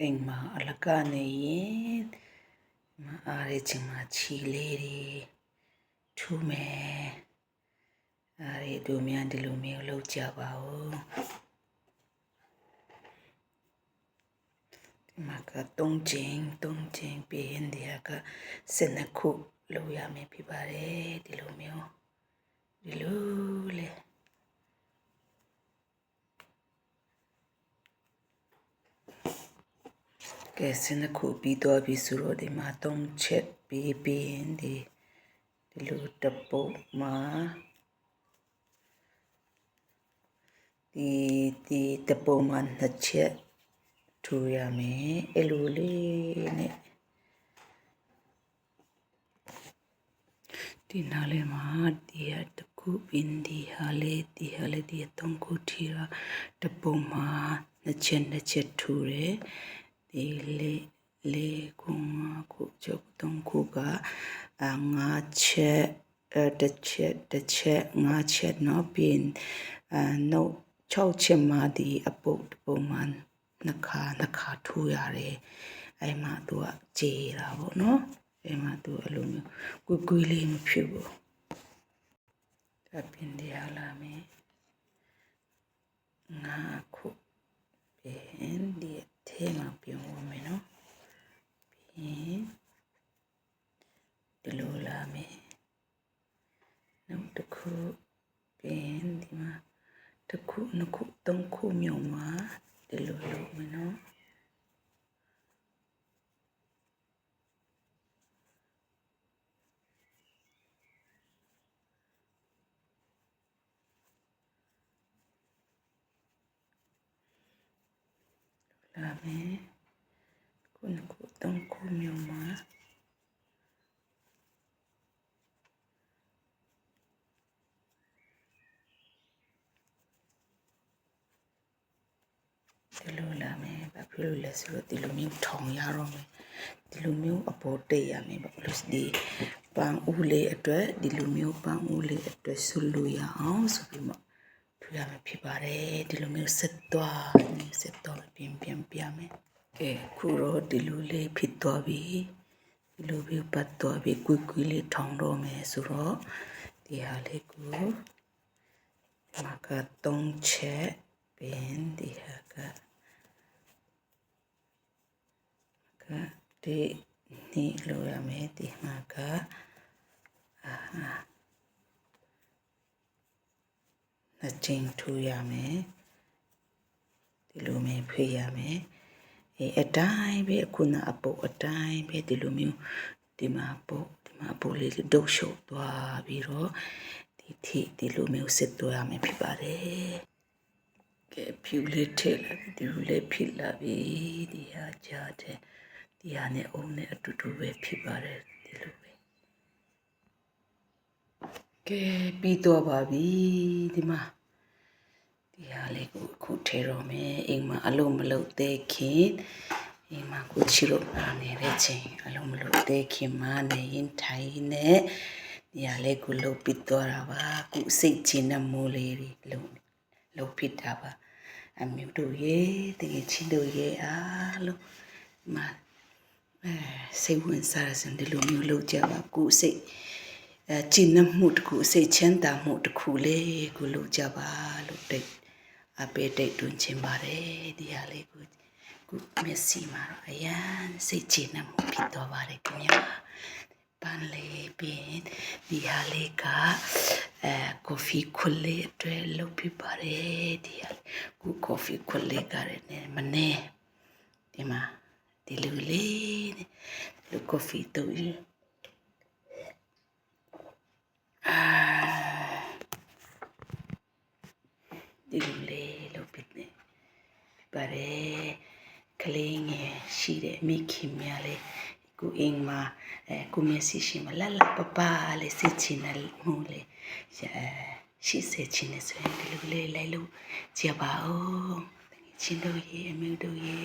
အိမ်မှာအလကနေရင်မအားရချင်မှချီလေးတွေထူးမယ်အားရတို့များဒီလိုမျိုးလုပ်ကြပါဦးဒီမှာက3ချိန်ပြီးရင်ဒီက12ခုလုပ်ရမယ်ဖြစ်ပါတယ်ဒီလိုမျိုးဒီလိုလေကဲ12ခုပြီးတော့ပြီဆိုတော့ဒီမှာ3ချက်ပြီးရင်ဒီလိုတပုတ်မှာဒီတပုတ်မှာ2ချက်ထူရမယ်အဲ့လိုလေးနဲ့ဒီနားလေးမှာဒီဟာတခုပင်ဒီဟာလေးဒီ3ခုထီရတပုတ်မှာ2ချက်ထူတယ်ဒီလေးခုချုပ်3ခုက5ချက်တစ်ချက်5ချက်နော်ပြင်နောက်6ချက်မှာဒီအပုတ်တပုတ်မှာနှစ်ခါထူရတယ်အဲ့မှာသူကကြေးတာပေါ့နော်အဲ့မှာသူအဲ့လိုမျိုးကွေးလေးမဖြစ်ဘူးဒါပြင်တရားလာမယ်5ခုပြင်ဒီထဲမှာပြင်ဝင်မယ်နော်ပြင်ဒီလိုလာမယ်နောက်တစ်ခုပြင်ဒီမှာတစ်ခုနှစ်ခုသုံးခုမြောက်မှာဒီလိုလုပ်မယ်နော်လာမယ်ခုနှစ်ခုသုံးခုမြောက်မှာဒီလိုလာမယ်ဘာဖြစ်လို့လဲဆိုတော့ဒီလိုမျိုးထောင်ရတော့မယ်ဒီလိုမျိုးအပေါ်တိတ်ရမယ်ဘာလို့ဒီပန်းဦးလေးအတွက်ဒီလိုမျိုးပန်းဦးလေးအတွက်ဆူလို့ရအောင်ဆိုပြီးမှထူရမယ်ဖြစ်ပါတယ်ဒီလိုမျိုးဆက်သွားပြင်ပြမယ်ကဲခုတော့ဒီလိုလေးဖြစ်သွားပြီဒီလိုမျိုးပတ်သွားပြီကွီလေးထောင်တော့မယ်ဆိုတော့ဒီဟာလေးကိုဒီမှာက3ချက်ပြင်ဒီဟာကဒီနီလိုရမယ်ဒီမှာကနှစ်ချိန်ထူရမယ်ဒီလိုမျိုးဖွေးရမယ်အတိုင်းပဲအခုနအပုတ်အတိုင်းပဲဒီလိုမျိုးဒီမှာပုတ်လေးဒုတ်ရှုပ်သွားပြီးတော့ဒီလိုမျိုးစစ်သွားရမယ်ဖြစ်ပါတယ်ကဲဖြူလေးထည့်လိုက်ဒီလိုလေးဖြစ်လာပြီဒီဟာကြားတဲ့ဒီဟာနဲ့အုံနဲ့အတူတူပဲဖြစ်ပါတယ်ဒီလိုပဲကဲပြီးတော့ပါပြီဒီမှာဒီဟာလေးကိုအခုထည့်တော့မယ်အိမ်မှာအလုံးမလုံးသေးခင်အိမ်မှာကိုချီလို့နာနေတဲ့ချိန်အလုံးမလုံးသေးခင်မှနေရင်ထိုင်နေဒီဟာလေးကိုလှုပ်ပြီးတော့တာပါခုစိတ်ချင်တဲ့မိုးလေးတွေလှုပ်ဖြစ်တာပါအမျိုးတို့ရေတကယ်ချင်းတို့ရေအားလို့မစိတ်ဝင်စားစံဒီလိုမျိုးလုပ်ကြပါကိုစိတ်ကျင့်နှမှုတစ်ခုစိတ်ချမ်းသာမှုတစ်ခုလေးကိုလုပ်ကြပါလို့အပေးတိတ်တွင်ချင်းပါတယ်ဒီဟာလေးကိုမျက်စိမှာတော့အရန်စိတ်ချနှမှုဖြစ်သွားပါတယ်ခင်ဗျာပန်းလေးပြင်ဒီဟာလေးကကော်ဖီခွလေးအတွက်လုပ်ပြပါတယ်ဒီဟာကိုကော်ဖီခွလေးကလည်းမနေဒီမှာဒီလိုလေးလူကော်ဖီတို့ဒီလိုလေးလုပ်ပြနေပါတယ်ကလေးငယ်ရှိတဲ့မိခင်များလေးကိုအိမ်မှာကိုမျက်စိရှိမှလာပလေးစစ်ချင်တယ်မို့လေရှိစေချင်နေဆိုရင်ဒီလိုလေးလိုက်လို့ကြပါဦးချင်းတို့ရေအမျိုးတို့ရေ